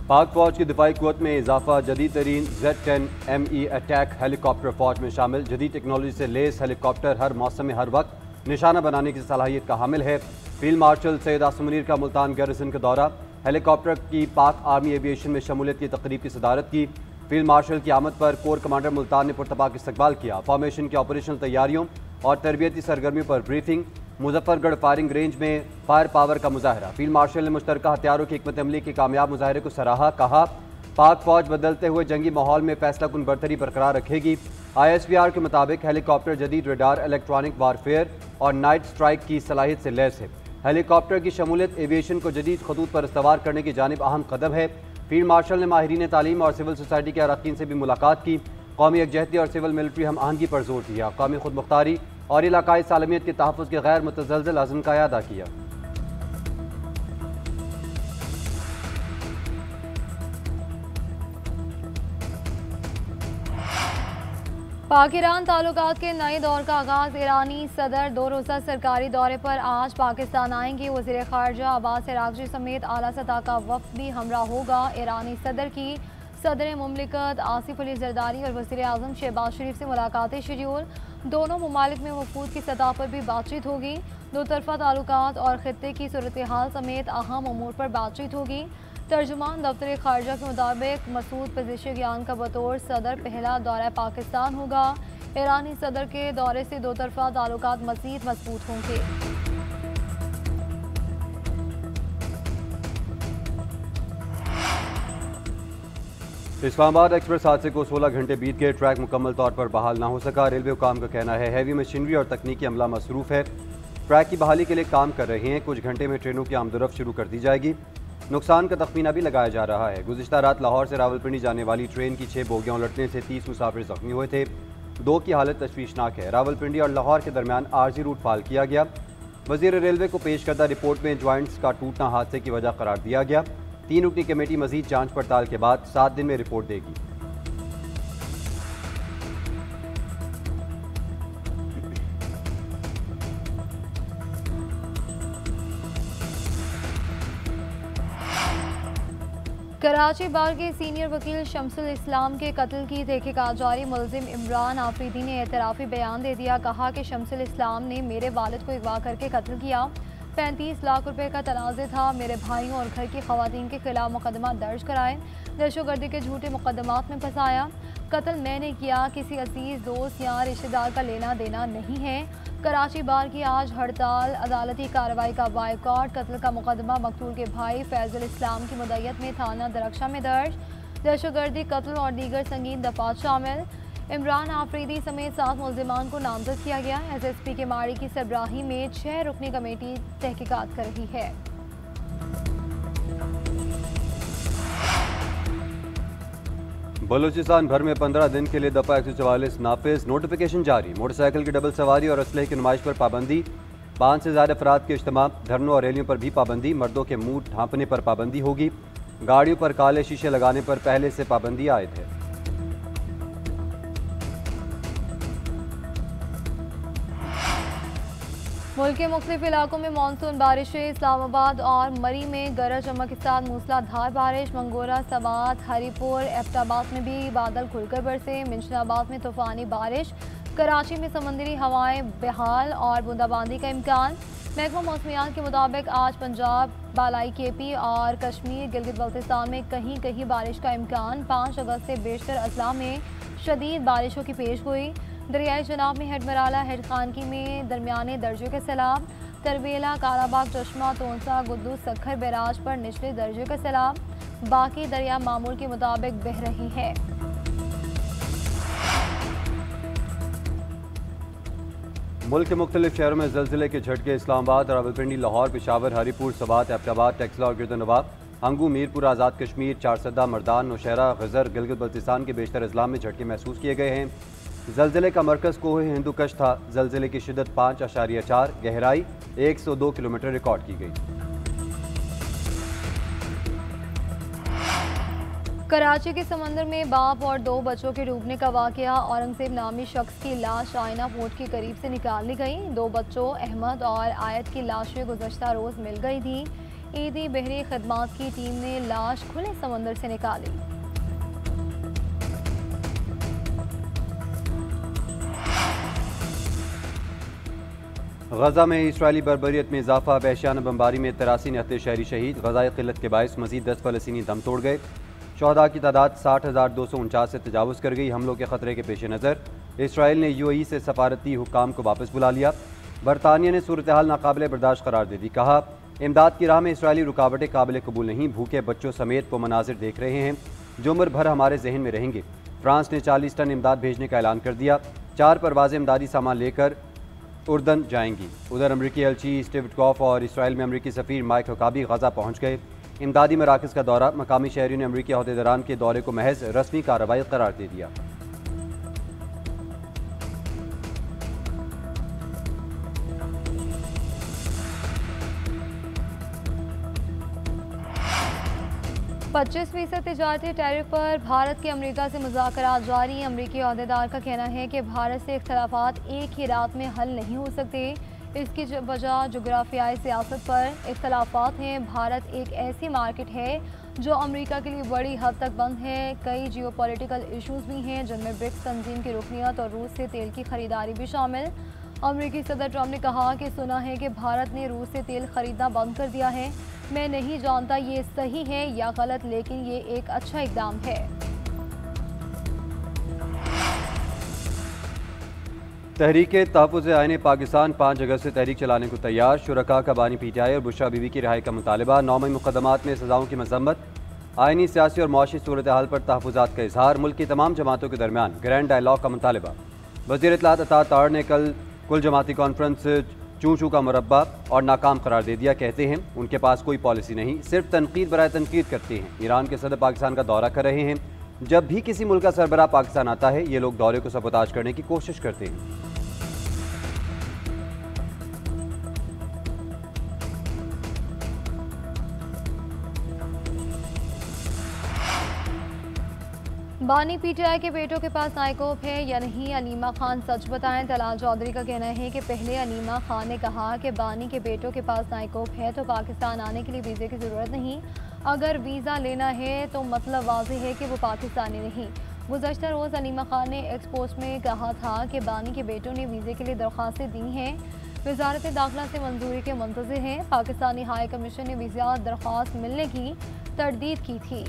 पाक फौज की दिफाई कुव्वत में इजाफा, जदीद तरीन Z-10ME अटैक हेलीकॉप्टर फौज में शामिल। जदीद टेक्नोलॉजी से लेस हेलीकॉप्टर हर मौसम में हर वक्त निशाना बनाने की सलाहियत का हामिल है। फील्ड मार्शल सैयद आसिम मुनीर का मुल्तान गार्रिसन का दौरा, हेलीकॉप्टर की पाक आर्मी एविएशन में शमूलियत की तकरीब की सदारत की। फील्ड मार्शल की आमद पर कोर कमांडर मुल्तान ने पुरतपाक इस्तकबाल किया। फॉर्मेशन की ऑपरेशनल तैयारियों और तरबियती सरगर्मियों पर ब्रीफिंग। मुजफ्फरगढ़ फायरिंग रेंज में फायर पावर का मुजाहरा। फील्ड मार्शल ने मुश्तरका हथियारों की हिकमत अमली के कामयाब मुजाहरे को सराहा। कहा, पाक फौज बदलते हुए जंगी माहौल में फैसला कुन बरतरी बरकरार रखेगी। ISBR के मुताबिक हेलीकॉप्टर जदीद रडार, इलेक्ट्रॉनिक वारफेयर और नाइट स्ट्राइक की सलाहियत से लैस है। हेलीकॉप्टर की शमूलियत एविएशन को जदीद खतूत पर इस्तवार करने की जानिब अहम कदम है। फील्ड मार्शल ने माहिरीन तालीम और सिविल सोसाइटी के अरकान से भी मुलाकात की। कौमी यकजहती और सिविल मिलिट्री हम आहंगी पर जोर दिया। कौमी खुद मुख्तारी और इलाकाई सालमियत के तहफ़्फ़ुज़ के गैर मुतज़लज़ल अज़्म का अदा किया। पाक ईरान ताल्लुकात के नए दौर का आगाज़। ईरानी सदर 2 रोज़ा सरकारी दौरे पर आज पाकिस्तान आएंगे। वज़ीर ख़ारजा अब्बास अराग़ची समेत आला सतह का वफ़द भी हमरा होगा। ईरानी सदर की सदर मुमलिकत आसिफ अली ज़रदारी और वज़ीर आज़म शहबाज शरीफ से मुलाकातें शेड्यूल। दोनों ममालिक में वफूद की सतह पर भी बातचीत होगी। दो तरफ़ा ताल्लुकात और ख़ित्ते की सूरत हाल समेत अहम अमूर पर बातचीत होगी। तर्जुमान दफ्तर ख़ारजा के मुताबिक मसूद पेज़ेश्कियान का बतौर सदर पहला दौरा पाकिस्तान होगा। ईरानी सदर के दौरे से दो तरफ़ा ताल्लुकात मज़ीद मजबूत होंगे। इस्लामाबाद एक्सप्रेस हादसे को 16 घंटे बीत गए। ट्रैक मुकम्मल तौर पर बहाल ना हो सका। रेलवे हुकाम का कहना है हैवी मशीनरी और तकनीकी अमला मसरूफ़ है। ट्रैक की बहाली के लिए काम कर रहे हैं। कुछ घंटे में ट्रेनों की आमदोरफ्त शुरू कर दी जाएगी। नुकसान का तखमीना भी लगाया जा रहा है। गुज़िश्ता रात लाहौर से रावलपिंडी जाने वाली ट्रेन की 6 बोगियां उलटने से 30 मुसाफिर जख्मी हुए थे। 2 की हालत तशवीशनाक है। रावलपिंडी और लाहौर के दरमियान आर्जी रूट फाल किया गया। वज़ीर रेलवे को पेश करदा रिपोर्ट में ज्वाइंट्स का टूटना हादसे की वजह करार दिया गया। 3 रुकनी कमेटी मजीद जांच पड़ताल के बाद 7 दिन में रिपोर्ट देगी। कराची बार के सीनियर वकील शमसुल इस्लाम के कत्ल की तहकीकात जारी। मुलजिम इमरान आफरीदी ने एतराफ़ी बयान दे दिया। कहा कि शमसुल इस्लाम ने मेरे वालिद को अगवा करके कत्ल किया। 35 लाख रुपए का तनाज़े था। मेरे भाइयों और घर की खवातीन के खिलाफ मुकदमा दर्ज कराए, दहशतगर्दी के झूठे मुकदमात में फंसाया। कत्ल मैंने किया, किसी अजीज़ दोस्त या रिश्तेदार का लेना देना नहीं है। कराची बार की आज हड़ताल, अदालती कार्रवाई का बायकॉट। कत्ल का मुकदमा मकतूल के भाई फैजुल इस्लाम की मुद्दत में थाना दरख्शा में दर्ज। दहशतगर्दी, कत्ल और दीगर संगीन दफात शामिल। इमरान आफरीदी समेत 7 मुल्जिमान को नामजद किया गया। SSP के माड़ी की सरबराही में 6 रुकनी कमेटी तहकीकात कर रही है। बलूचिस्तान भर में 15 दिन के लिए दफा 144 नाफिज। नोटिफिकेशन जारी। मोटरसाइकिल की डबल सवारी और असलहे की नुमाइश पर पाबंदी। 5 से ज़्यादा अफराद के इज्तिमा, धरनों और रैलियों पर भी पाबंदी। मर्दों के मुंह ढांपने पर पाबंदी होगी। गाड़ियों पर काले शीशे लगाने पर पहले से पाबंदी आयद है। मुल्क के मुख्तलिफ इलाकों में मानसून बारिशें। इस्लामाबाद और मरी में गरज चमक के साथ मूसलाधार बारिश। मंगोरा, सवात, हरीपुर, एबटाबाद में भी बादल खुलकर बरसे। मिंशनाबाद में तूफानी बारिश। कराची में समंदरी हवाएं बहाल और बूंदाबांदी का इम्कान। महकमा मौसमियात के मुताबिक आज पंजाब, बालाई KP और कश्मीर, गिलगित बल्तिस्तान में कहीं कहीं बारिश का इम्कान। 5 अगस्त से बेशतर अजला में शदीद बारिशों की पेश गोई। दरियाई जनाब में हेडमराला, हेड खानकी में दरमियाने दर्जे के सैलाब। तरबेला, कालाबाग, चश्मा, तोनसा, गुद्दू, सखर बैराज पर निचले दर्जे का सैलाब। बाकी दरिया मामूल के मुताबिक बह रही है। मुल्क के मुख्तलिफ शहरों में ज़लज़ले के झटके। इस्लामाबाद, रावलपिंडी, लाहौर, पेशावर, हरीपुर, सवात, एबटाबाद, टेक्सला और गिरदनवा, हंगू, मीरपुर, आज़ाद कश्मीर, चारसदा, मर्दान, नौशहरा, गज़र, गिलगित बल्तिस्तान के बेशतर अजला में झटके महसूस किए गए हैं। ज़लज़ले का मरकज़ कोह हिंदुकश था। ज़लज़ले की शिद्दत 5.4, गहराई 102 किलोमीटर रिकॉर्ड की गई। कराची के समंदर में बाप और 2 बच्चों के डूबने का वाकया। औरंगजेब नामी शख्स की लाश आईना पोर्ट के करीब से निकाल ली गई। 2 बच्चों अहमद और आयत की लाशें गुज़श्ता रोज़ मिल गई थी। ईदी बहरी खदमात की टीम ने लाश खुले समंदर से निकाली। गजा में इसराइली बर्बरियत में इजाफा, वहशियाना बमबारी में 83 निहत्ते शहरी शहीद। गजाई किल्लत के बायस मजीद 10 फलस्तीनी दम तोड़ गए। शहदा की तादाद 60,249 से तजावुज़ कर गई। हमलों के खतरे के पेश नज़र इसराइल ने UAE से सफारती हुक्काम को वापस बुला लिया। बरतानिया ने सूरत हाल नाकाबिले बर्दाश्त करार दे दी। कहा, इमदाद की राह में इसराइली रुकावटें काबिल कबूल नहीं। भूखे बच्चों समेत वो मनाजिर देख रहे हैं जो उम्र भर हमारे जहन में रहेंगे। फ्रांस ने 40 टन इमदाद भेजने का ऐलान कर दिया। 4 परवाज़ें इमदादी सामान लेकर उर्दन जाएंगी। उधर अमरीकी एलची स्टीव विटकॉफ और इसराइल में अमरीकी सफ़ीर माइक हुकाबी गजा पहुँच गए। इमदादी मराकज़ का दौरा, मकामी शहरियों ने अमरीकी अहदेदारान के दौरे को महज रस्मी कार्रवाई करार दे दिया। %25 तिजारती टैरिफ पर भारत के अमेरिका से मुज़ाकरात जारी। अमरीकी अहदेदार का कहना है कि भारत से इख्तलाफात एक ही रात में हल नहीं हो सकते। इसकी वजह जोग्राफियाई सियासत पर इख्तलाफात हैं। भारत एक ऐसी मार्केट है जो अमेरिका के लिए बड़ी हद तक बंद है। कई जियोपॉलिटिकल इशूज़ भी हैं जिनमें ब्रिक्स तंजीम की रुकनियत और रूस से तेल की खरीदारी भी शामिल। अमरीकी सदर ट्रंप ने कहा कि सुना है कि भारत ने रूस से तेल खरीदना बंद कर दिया है। मैं नहीं जानता ये सही है या गलत, लेकिन ये एक अच्छा इकदाम है। तहरीक तहफ़्फ़ुज़ आईन पाकिस्तान 5 अगस्त से तहरीक चलाने को तैयार। शुरका का बानी PTI और बुशरा बीवी की रिहाई का मुतालबा। 9 मुकदमात में सज़ाओं की मजम्मत। आइनी, सियासी और मुआशी सूरत हाल पर तहफ़्फ़ुज़ात का इजहार। मुल्क की तमाम जमातों के दरमियान ग्रैंड डायलॉग का मुतालबा। वज़ीर इत्तलात अता तार ने कल कुल जमाती कॉन्फ्रेंस चूँ चूँ का मुरब्बा और नाकाम करार दे दिया। कहते हैं उनके पास कोई पॉलिसी नहीं, सिर्फ तनकीद बराए तनकीद करते हैं। ईरान के सदर पाकिस्तान का दौरा कर रहे हैं। जब भी किसी मुल्क का सरबराह पाकिस्तान आता है, ये लोग दौरे को सबोताज करने की कोशिश करते हैं। बानी PTI के बेटों के पास नायकोप है या नहीं, अलीमा खान सच बताएं। तलाल चौधरी का कहना है कि पहले अलीमा खान ने कहा कि बानी के बेटों के पास नायकोप है तो पाकिस्तान आने के लिए वीज़े की ज़रूरत नहीं। अगर वीज़ा लेना है तो मतलब वाज़ेह है कि वो पाकिस्तानी नहीं। गुज़श्ता रोज़ अलीमा खान ने एक्सपोस्ट में कहा था कि बानी के बेटों ने वीज़े के लिए दरख्वास्तें दी हैं। वज़ारत दाखिला से मंजूरी के मुंतज़िर हैं। पाकिस्तानी हाई कमीशन ने वीज़ा दरख्वास्त मिलने की तरदीद की थी।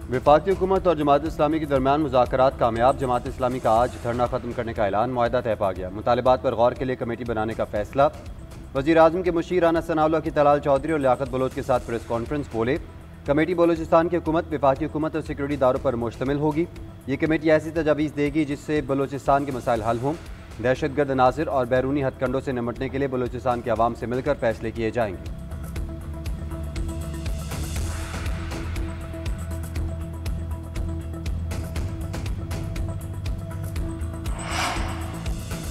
वफाकी हुकूमत और जमात इस्लामी के दरमियान मुज़ाकरात कामयाब। जमात इस्लामी का आज धरना ख़त्म करने का ऐलान, मुआहदा तय पा गया। मुतालिबात पर गौर के लिए कमेटी बनाने का फैसला। वज़ीर आज़म के मुशीर राना सनाउल्लाह की तलाल चौधरी और लियाकत बलोच के साथ प्रेस कॉन्फ्रेंस। बोले, कमेटी बलोचिस्तान की हुकूमत, वफाकी हुकूमत और सिक्योरिटी इदारों पर मुश्तमिल होगी। ये कमेटी ऐसी तजावीज़ देगी जिससे बलोचिस्तान के मसाइल हल हों। दहशतगर्द अनासर और बैरूनी हथकंडों से निपटने के लिए बलोचिस्तान के अवाम से मिलकर फैसले किए जाएंगे।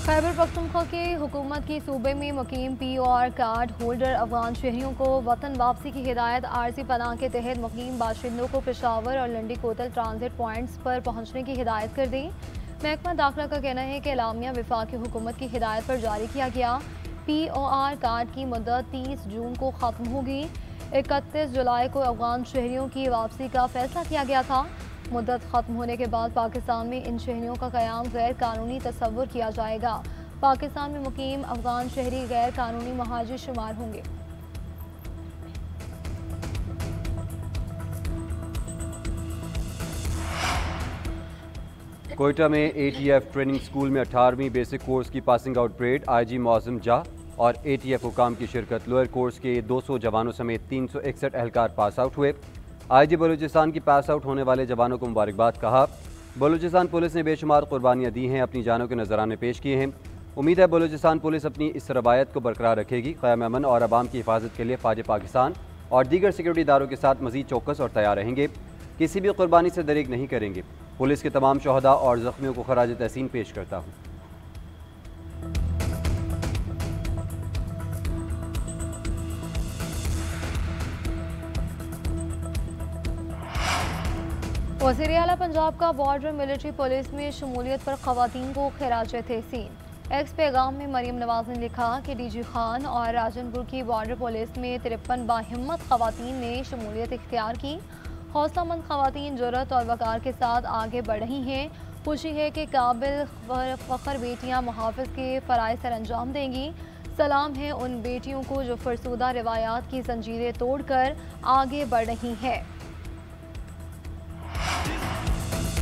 खैबर पख्तूनख्वा की हुकूमत की सूबे में मुकीम POR कार्ड होल्डर अफगान शहरियों को वतन वापसी की हिदायत। आरजी पनाह के तहत मुकीम बाशिंदों को पेशावर और लंडी कोतल ट्रांजिट पॉइंट्स पर पहुंचने की हिदायत कर दी। महकमा दाखिला का कहना है कि एलामिया वफाकी हुकूमत की हिदायत पर जारी किया गया। POR कार्ड की मुद्दत 30 जून को ख़त्म होगी। 31 जुलाई को अफगान शहरियों की वापसी का फैसला किया गया था। मुद्दत ख़त्म होने के बाद पाकिस्तान में इन शहरियों का क़याम गैर कानूनी तस्वुर किया जाएगा। पाकिस्तान में मुकीम अफगान शहरी गैर कानूनी महाजिर शुमार होंगे। कोयटा में ATF ट्रेनिंग स्कूल में 18वीं बेसिक कोर्स की passing out parade. IG Mauzam जा और ATF हुकाम की शिरकत। लोअर कोर्स के 200 जवानों समेत 361 एहलकार पास आउट हुए। IG बलूचिस्तान की पास आउट होने वाले जवानों को मुबारकबाद। कहा, बलूचिस्तान पुलिस ने बेशुमार कुर्बानियाँ दी हैं, अपनी जानों के नजराने पेश किए हैं। उम्मीद है बलूचिस्तान पुलिस अपनी इस रवायत को बरकरार रखेगी। क़याम अमन और अवाम की हिफाजत के लिए फ़ौज पाकिस्तान और दीगर सिक्योरिटी इदारों के साथ मज़ीद चौकस और तैयार रहेंगे। किसी भी कुर्बानी से दरेक नहीं करेंगे। पुलिस के तमाम शहदा और ज़ख्मियों को खराज तहसीन पेश करता हूँ। वज़ीर आला पंजाब का बॉर्डर मिलिट्री पुलिस में शमूलियत पर ख़वातीन को खिराज तहसीन। एक्स पैगाम में मरीम नवाज ने लिखा कि डीजी खान और राजनपुर की बॉर्डर पुलिस में 53 बाहिम्मत खवातीन ने शमूलियत इख्तियार की। हौसलामंद खवातीन जुर्रत और वकार के साथ आगे बढ़ रही हैं। खुशी है कि काबिल फ़ख्र बेटियां मुहाफ़िज़ के फ़राइज़ सर अंजाम देंगी। सलाम है उन बेटियों को जो फरसूदा रिवायात की जंजीरें तोड़कर आगे बढ़ रही हैं।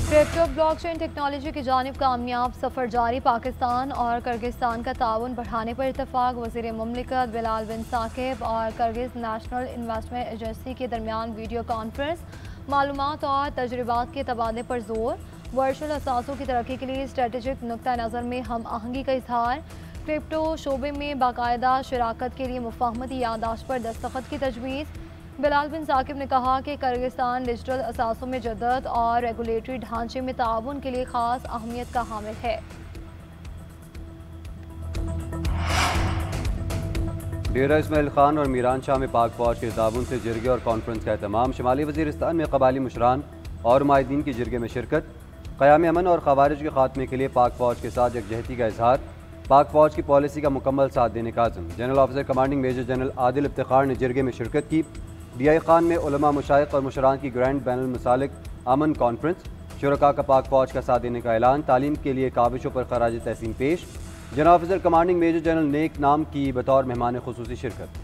क्रिप्टो ब्लॉकचेन टेक्नोलॉजी की जानिब कामयाब सफ़र जारी। पाकिस्तान और किर्गिस्तान का ताउन बढ़ाने पर इत्तफाक। वज़ीर मुमलिकत बिलाल बिन साकिब और किर्गिज़ नेशनल इन्वेस्टमेंट एजेंसी के दरमियान वीडियो कॉन्फ्रेंस। मालूमात और तजुर्बात के तबादले पर जोर। वर्चुअल असासों की तरक्की के लिए स्ट्रेटेजिक नुक्ता नज़र में हम आहंगी का इजहार। क्रिप्टो शोबे में बाकायदा शराकत के लिए मुफाहमती यादाश्त पर दस्तखत की तजवीज़। बिलाल बिन साकिब ने कहा कि किर्गिस्तान डिजिटल असासों में जदत और रेगुलेटरी ढांचे में ताउन के लिए खास अहमियत का हामिल है। डेरा इस्माइल खान और मीरान शाह में पाक फौज के ताउन से जिरगे और कॉन्फ्रेंस का एहतमाम। शुमाली वज़ीरिस्तान में कबायली मुशरान और माहिदीन की जिरगे में शिरकत। क़याम अमन और खवारिज के खात्मे के लिए पाक फौज के साथ यकजहती का इजहार। पाक फौज की पॉलिसी का मुकम्मल साथ देने का आज़म। General officer commanding major general Adil Iftikhar ने जिरगे में शिरकत की। DI खान में उलमा मुशाइख और मुशरान की ग्रैंड बैनुल मसालिक अमन कॉन्फ्रेंस। शुरका का पाक फौज का साथ देने का ऐलान। तालीम के लिए काविशों पर खराज तहसीन पेश। General officer commanding major general नेक नाम की बतौर मेहमान खुसूसी शिरकत।